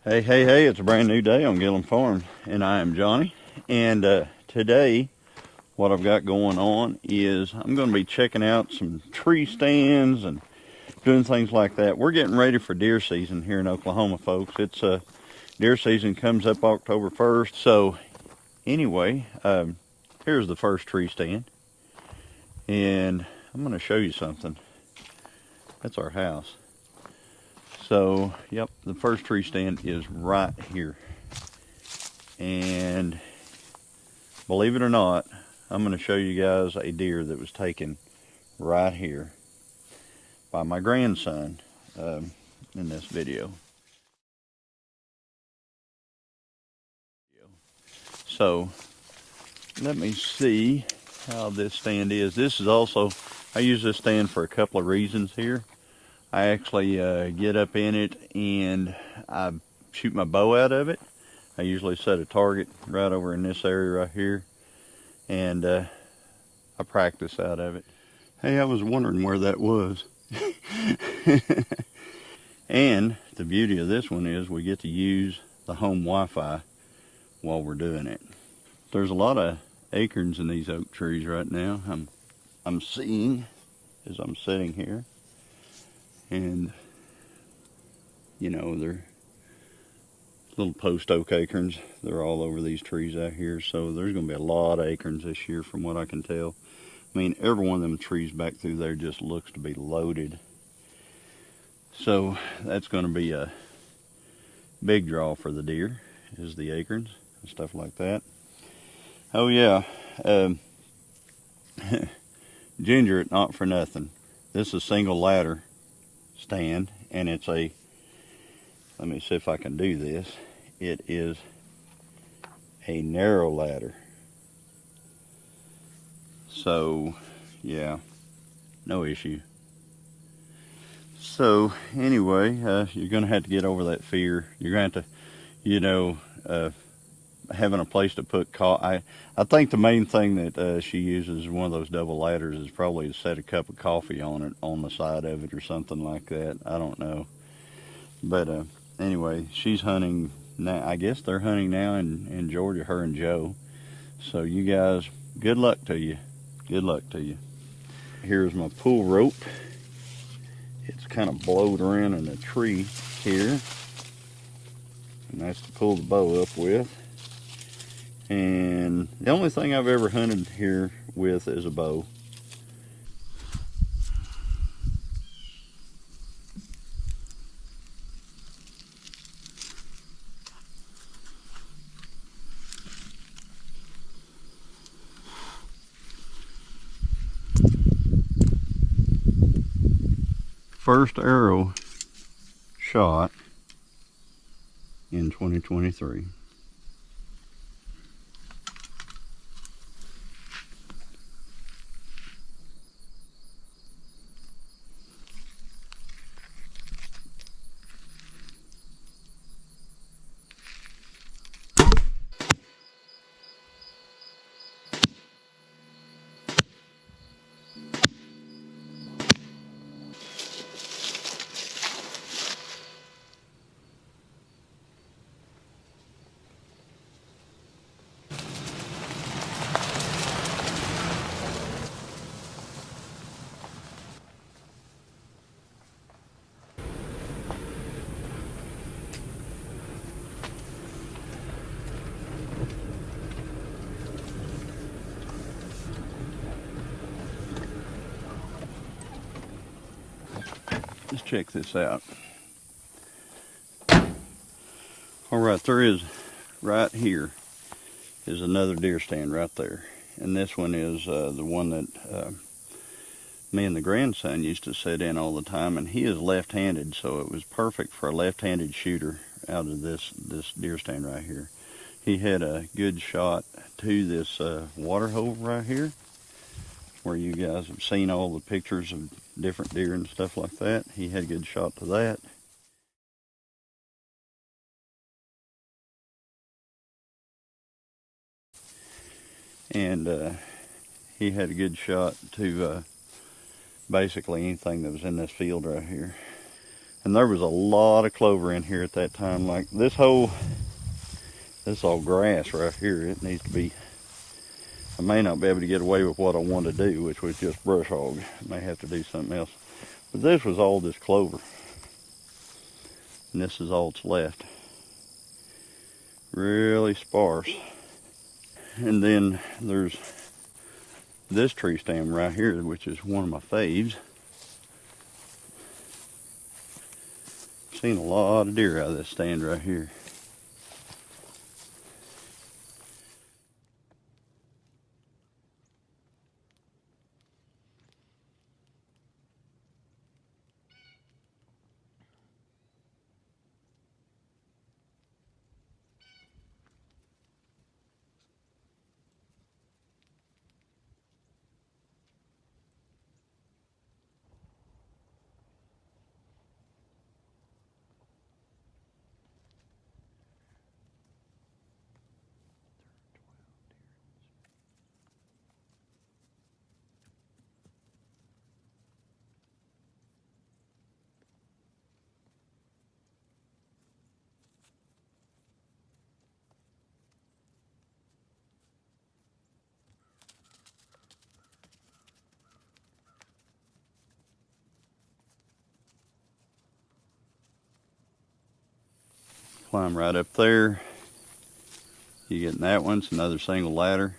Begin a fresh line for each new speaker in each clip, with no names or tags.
Hey, it's a brand new day on Gilliam Farms, and I am Johnny. And today, what I've got going on is I'm going to be checking out some tree stands and doing things like that. We're getting ready for deer season here in Oklahoma, folks. It's deer season comes up October 1st. So, anyway, here's the first tree stand, and I'm going to show you something. That's our house. So, yep, the first tree stand is right here. And believe it or not, I'm going to show you guys a deer that was taken right here by my grandson in this video. So let me see how this stand is. This is also, I use this stand for a couple of reasons here. I actually get up in it and I shoot my bow out of it. I usually set a target right over in this area right here, and I practice out of it. Hey, I was wondering where that was. And the beauty of this one is we get to use the home Wi-Fi while we're doing it. There's a lot of acorns in these oak trees right now. I'm seeing as I'm sitting here, and you know, they're little post oak acorns. They're all over these trees out here, so there's going to be a lot of acorns this year from what I can tell. I mean, every one of them trees back through there just looks to be loaded. So that's going to be a big draw for the deer, is the acorns and stuff like that. Oh yeah, Ginger it not for nothing. This is a single ladder stand, and it's a, let me see if I can do this. It is a narrow ladder. So yeah, no issue. So anyway, you're going to have to get over that fear. You're going to have to, you know, having a place to put I think the main thing that she uses one of those double ladders is probably to set a cup of coffee on it, on the side of it or something like that. I don't know. But anyway, she's hunting now. I guess they're hunting now in Georgia, her and Joe. So you guys, good luck to you. Good luck to you. Here's my pull rope. It's kind of blowed around in a tree here, and that's to pull the bow up with. And the only thing I've ever hunted here with is a bow. First arrow shot in 2023. Let's check this out. All right, there is, right here is another deer stand right there. And this one is the one that me and the grandson used to sit in all the time, and he is left-handed, so it was perfect for a left-handed shooter out of this deer stand right here. He had a good shot to this water hole right here, where you guys have seen all the pictures of different deer and stuff like that. He had a good shot to that. And he had a good shot to basically anything that was in this field right here. And there was a lot of clover in here at that time. Like this all grass right here. It needs to be, I may not be able to get away with what I want to do, which was just brush hog. I may have to do something else. But this was all this clover. And this is all that's left. Really sparse. And then there's this tree stand right here, which is one of my faves. Seen a lot of deer out of this stand right here. Climb right up there. You get in that one. It's another single ladder.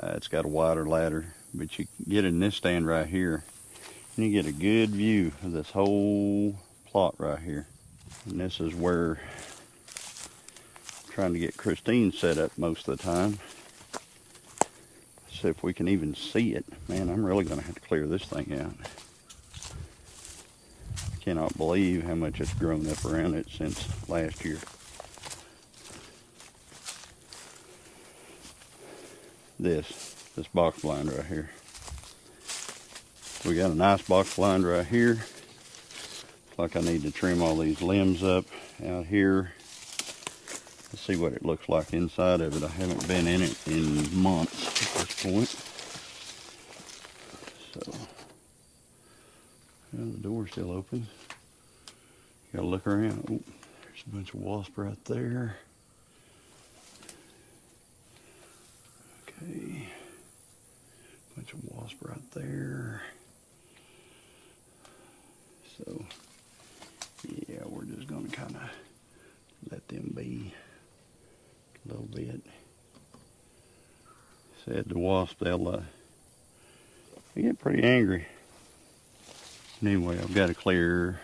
It's got a wider ladder, but you get in this stand right here, and you get a good view of this whole plot right here. And this is where I'm trying to get Christine set up most of the time. See if we can even see it. Man, I'm really going to have to clear this thing out. I cannot believe how much it's grown up around it since last year. This box blind right here. We got a nice box blind right here. Looks like I need to trim all these limbs up out here. Let's see what it looks like inside of it. I haven't been in it in months at this point. So, well, the door's still open. Gotta look around. Oh, there's a bunch of wasps right there. Okay. Bunch of wasps right there. So, yeah, we're just gonna kind of let them be a little bit. Said the wasp, they get pretty angry. Anyway, I've got to clear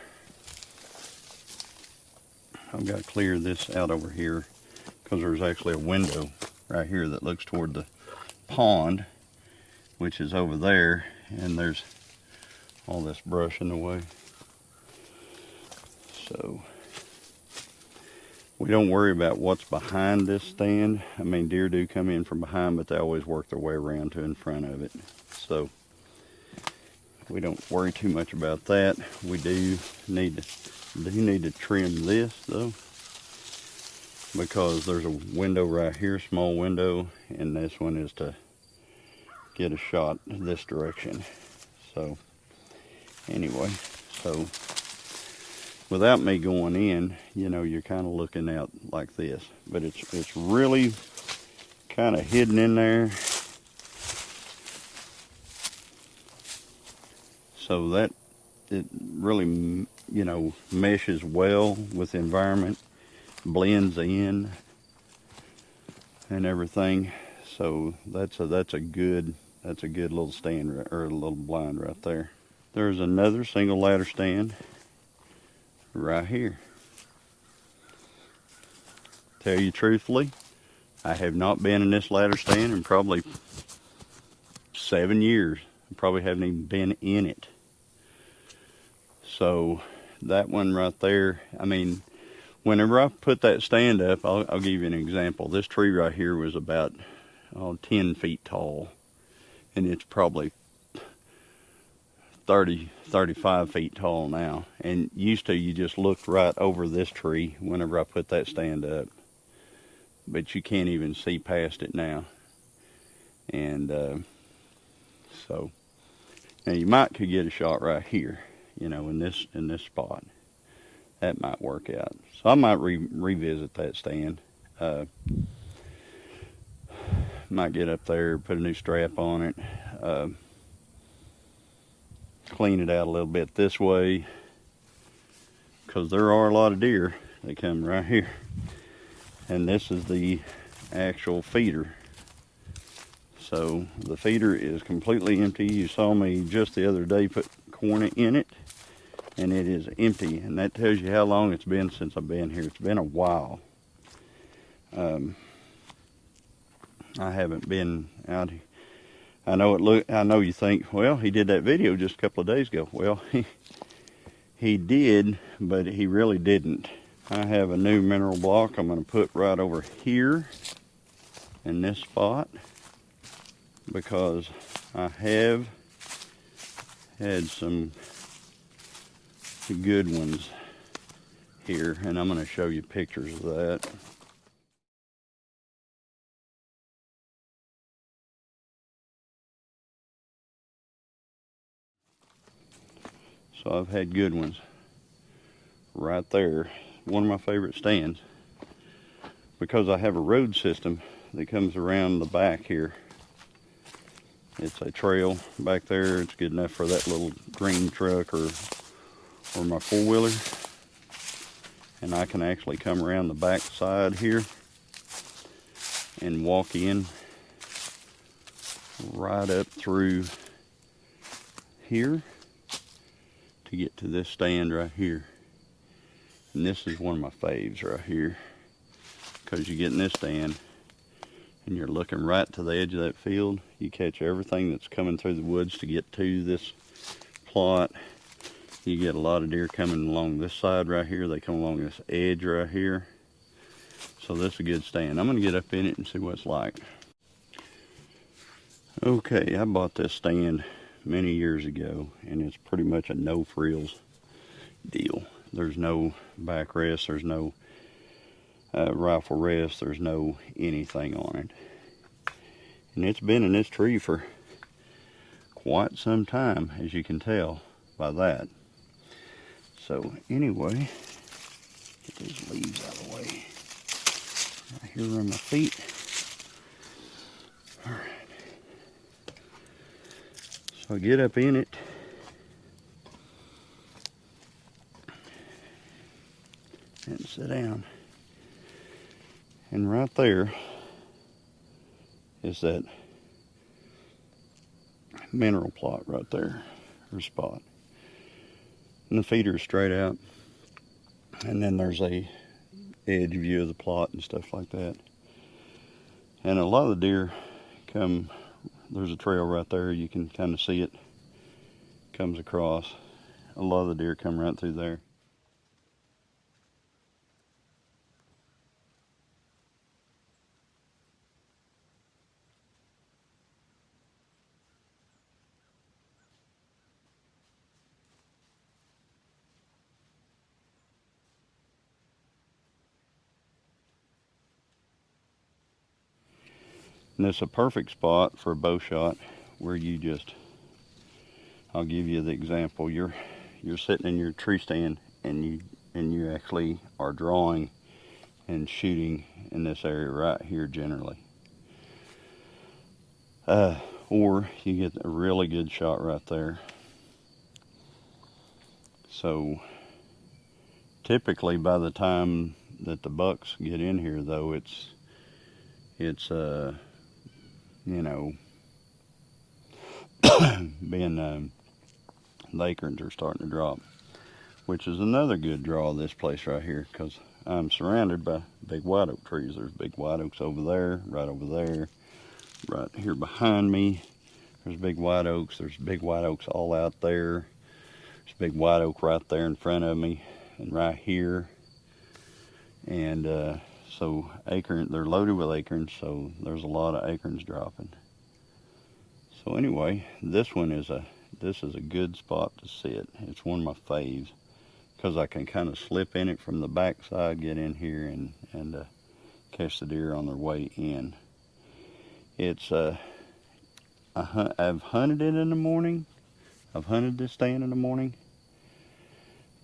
this out over here because there's actually a window right here that looks toward the pond, which is over there, and there's all this brush in the way. So we don't worry about what's behind this stand. I mean, deer do come in from behind, but they always work their way around to in front of it. So we don't worry too much about that. We do need to trim this though, because there's a window right here, small window, and this one is to get a shot this direction. So anyway, so without me going in, you know, you're kind of looking out like this, but it's really kind of hidden in there, so that it really, you know, meshes well with the environment, blends in and everything. So that's a good little stand or a little blind right there. There's another single ladder stand right here. Tell you truthfully, I have not been in this ladder stand in probably 7 years. I probably haven't even been in it. So that one right there, I mean, whenever I put that stand up, I'll give you an example. This tree right here was about 10 feet tall, and it's probably 35 feet tall now. And used to, you just looked right over this tree whenever I put that stand up, but you can't even see past it now. And so now you could get a shot right here, you know, in this spot. That might work out. So I might revisit that stand. Might get up there, put a new strap on it, clean it out a little bit this way, because there are a lot of deer. They come right here. And this is the actual feeder. So the feeder is completely empty. You saw me just the other day put corn in it, and it is empty. And that tells you how long it's been since I've been here. It's been a while. I haven't been out here. I know you think, well, he did that video just a couple of days ago. Well, he did, but he really didn't. I have a new mineral block I'm going to put right over here in this spot, because I have had some good ones here, and I'm going to show you pictures of that. So I've had good ones right there. One of my favorite stands, because I have a road system that comes around the back here. It's a trail back there. It's good enough for that little green truck or my four-wheeler. And I can actually come around the back side here and walk in right up through here to get to this stand right here. And this is one of my faves right here, because you get in this stand and you're looking right to the edge of that field. You catch everything that's coming through the woods to get to this plot. You get a lot of deer coming along this side right here. They come along this edge right here. So this is a good stand. I'm going to get up in it and see what it's like. Okay, I bought this stand many years ago, and it's pretty much a no frills deal. There's no backrest, there's no rifle rest, there's no anything on it. And it's been in this tree for quite some time, as you can tell by that. So anyway, get these leaves out of the way. Right here on my feet. All right. So I get up in it. And sit down. And right there is that mineral plot right there, or spot. And the feeder is straight out. And then there's a edge view of the plot and stuff like that. And a lot of the deer come, there's a trail right there, you can kind of see it, comes across. A lot of the deer come right through there. And it's a perfect spot for a bow shot, where you just, I'll give you the example. You're sitting in your tree stand, and you actually are drawing and shooting in this area right here generally. Or you get a really good shot right there. So typically by the time that the bucks get in here, though, it's you know, being the acorns are starting to drop, which is another good draw of this place right here, because I'm surrounded by big white oak trees. There's big white oaks over there, right here behind me. There's big white oaks. There's big white oaks all out there. There's a big white oak right there in front of me, and right here. And so they're loaded with acorns, so there's a lot of acorns dropping. So anyway, this is a good spot to sit. It's one of my faves, because I can kind of slip in it from the back side, get in here, and catch the deer on their way in. It's I've hunted it in the morning. I've hunted this stand in the morning,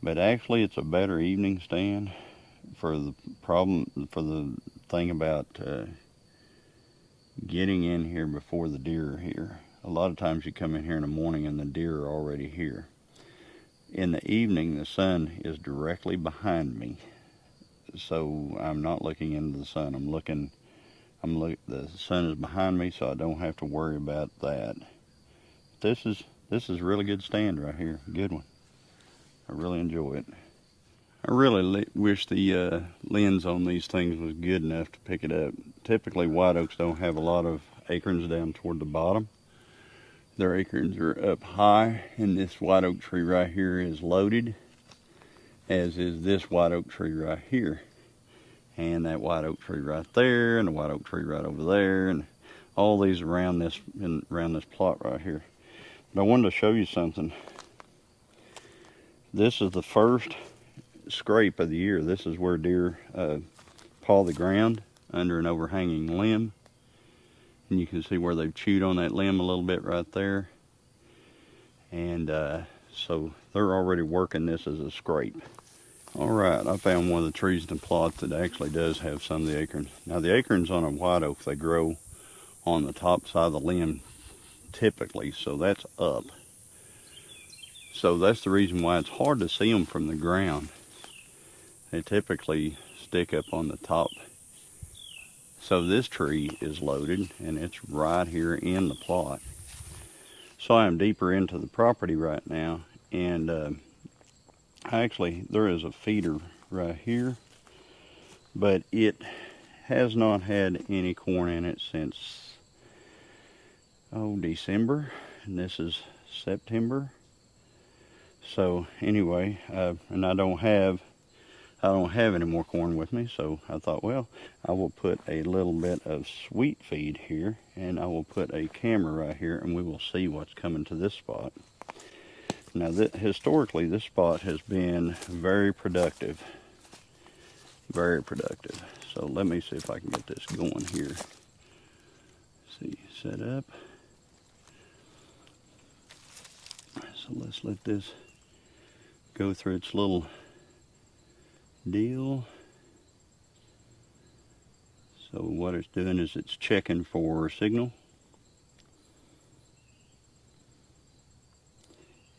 But actually it's a better evening stand for the thing about getting in here before the deer are here. A lot of times you come in here in the morning and the deer are already here. In the evening, the sun is directly behind me, so I'm not looking into the sun. The sun is behind me, so I don't have to worry about that. This is a really good stand right here. Good one. I really enjoy it. I really wish the lens on these things was good enough to pick it up. Typically, white oaks don't have a lot of acorns down toward the bottom. Their acorns are up high, and this white oak tree right here is loaded, as is this white oak tree right here. And that white oak tree right there, and the white oak tree right over there, and all these around this plot right here. But I wanted to show you something. This is the first scrape of the year. This is where deer paw the ground under an overhanging limb, and you can see where they've chewed on that limb a little bit right there. And so they're already working this as a scrape. Alright, I found one of the trees in the plot that actually does have some of the acorns. Now the acorns on a white oak, they grow on the top side of the limb typically, so that's up. So that's the reason why it's hard to see them from the ground. They typically stick up on the top. So this tree is loaded, and it's right here in the plot. So I am deeper into the property right now, and actually there is a feeder right here, but it has not had any corn in it since December, and this is September. So anyway, and I don't have any more corn with me, so I thought, well, I will put a little bit of sweet feed here, and I will put a camera right here, and we will see what's coming to this spot. Now, historically, this spot has been very productive. Very productive. So let me see if I can get this going here. See, set up. So let's let this go through its little deal. So what it's doing is it's checking for a signal.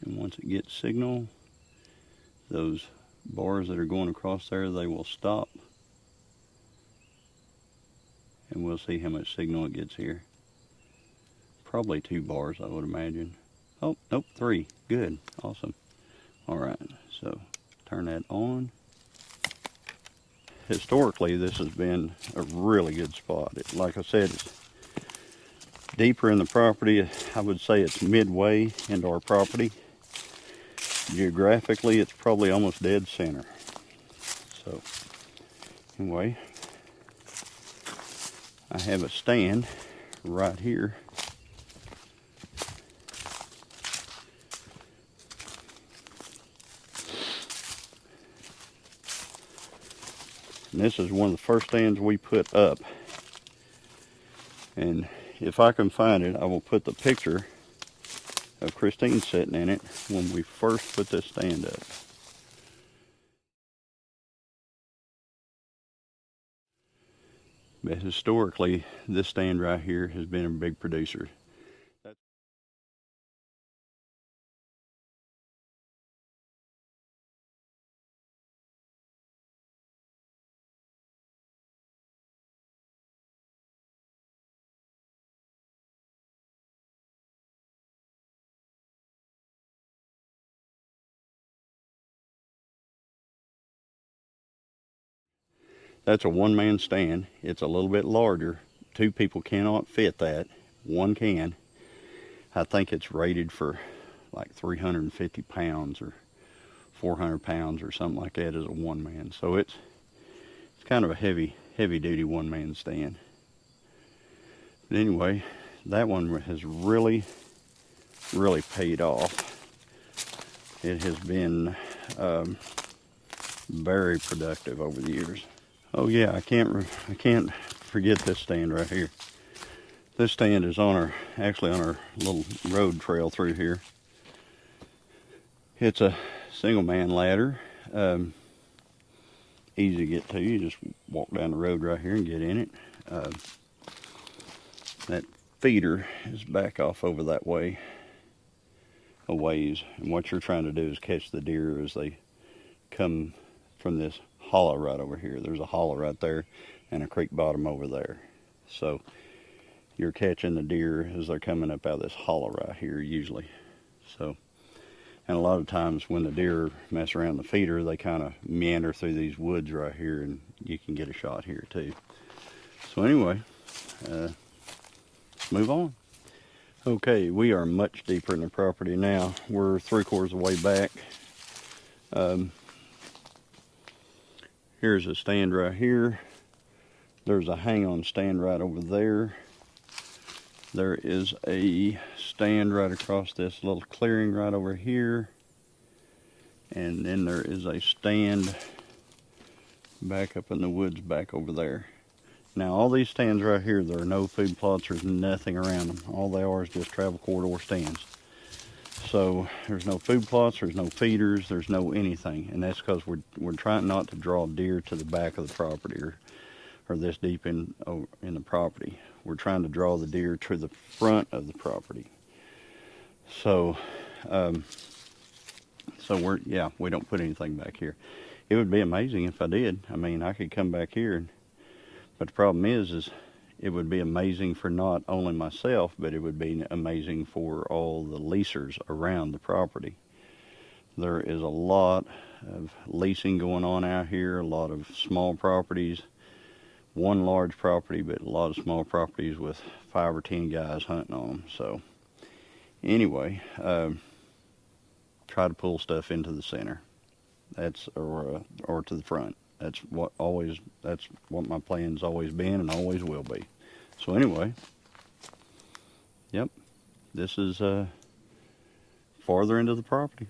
And once it gets signal, those bars that are going across there, they will stop. And we'll see how much signal it gets here. Probably 2 bars, I would imagine. Oh, nope, 3. Good, awesome. All right, so turn that on. Historically, this has been a really good spot. Like I said, it's deeper in the property. I would say it's midway into our property. Geographically, it's probably almost dead center. So anyway, I have a stand right here. And this is one of the first stands we put up. And if I can find it, I will put the picture of Christine sitting in it when we first put this stand up. But historically, this stand right here has been a big producer. That's a one-man stand. It's a little bit larger. 2 people cannot fit that. 1 can. I think it's rated for like 350 pounds or 400 pounds or something like that as a one-man. So it's kind of a heavy duty one-man stand. But anyway, that one has really paid off. It has been very productive over the years. Oh yeah, I can't forget this stand right here. This stand is actually on our little road trail through here. It's a single man ladder. Easy to get to. You just walk down the road right here and get in it. That feeder is back off over that way a ways, and what you're trying to do is catch the deer as they come from this hollow right over here. There's a hollow right there and a creek bottom over there. So you're catching the deer as they're coming up out of this hollow right here usually. So, and a lot of times when the deer mess around the feeder, they kind of meander through these woods right here, and you can get a shot here too. So anyway, let's move on. Okay, we are much deeper in the property now. We're 3/4 of the way back. Here's a stand right here. There's a hang-on stand right over there. There is a stand right across this little clearing right over here. And then there is a stand back up in the woods back over there. Now all these stands right here, there are no food plots, there's nothing around them. All they are is just travel corridor stands. So there's no food plots, there's no feeders, there's no anything. And that's because we're trying not to draw deer to the back of the property or this deep in the property. We're trying to draw the deer to the front of the property. So, we don't put anything back here. It would be amazing if I did. I mean, I could come back here, but the problem is it would be amazing for not only myself, but it would be amazing for all the leasers around the property. There is a lot of leasing going on out here, a lot of small properties, one large property, but a lot of small properties with 5 or 10 guys hunting on them. So anyway, try to pull stuff into the center. That's or to the front. That's what my plan's always been and always will be. So anyway, yep, this is farther into the property.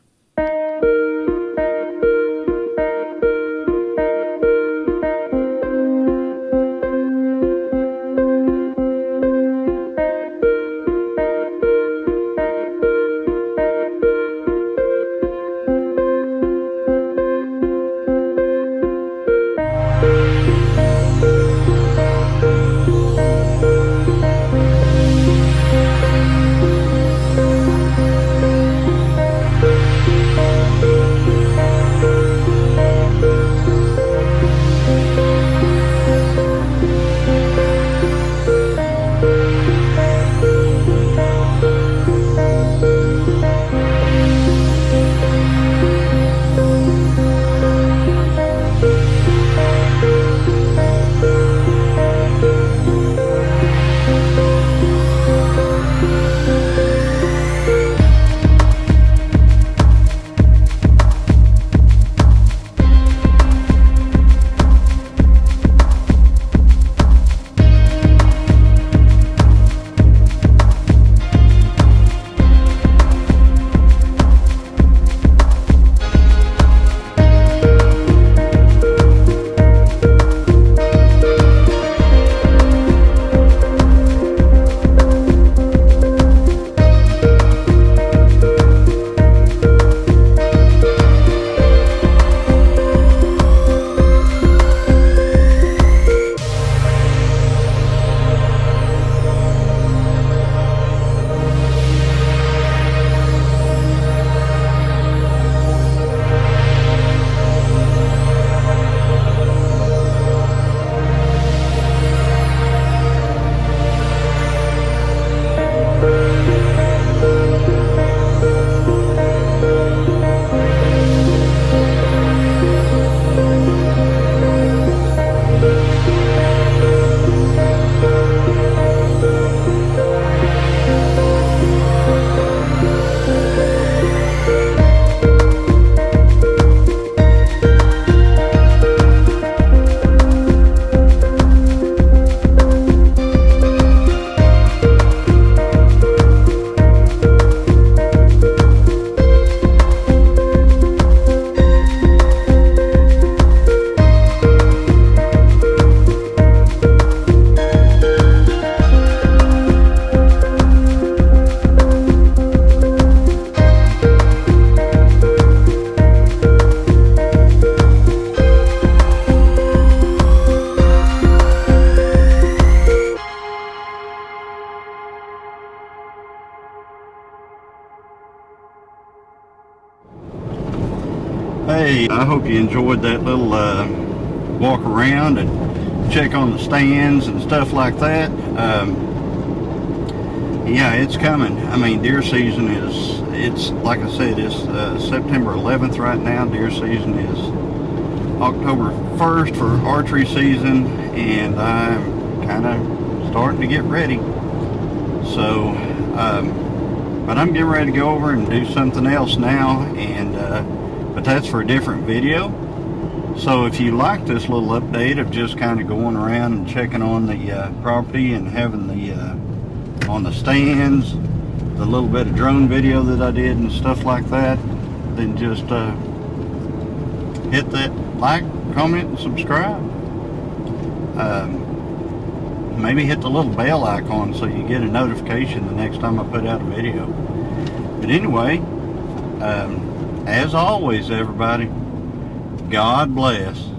I hope you enjoyed that little walk around and check on the stands and stuff like that. Yeah, it's coming. I mean, deer season it's like I said, it's September 11th right now. Deer season is October 1st for archery season, and I'm kind of starting to get ready. So, but I'm getting ready to go over and do something else now, and but that's for a different video. So if you like this little update of just kind of going around and checking on the property and having the on the stands, the little bit of drone video that I did and stuff like that, then just hit that like, comment, and subscribe. Maybe hit the little bell icon so you get a notification the next time I put out a video. But anyway, as always, everybody, God bless.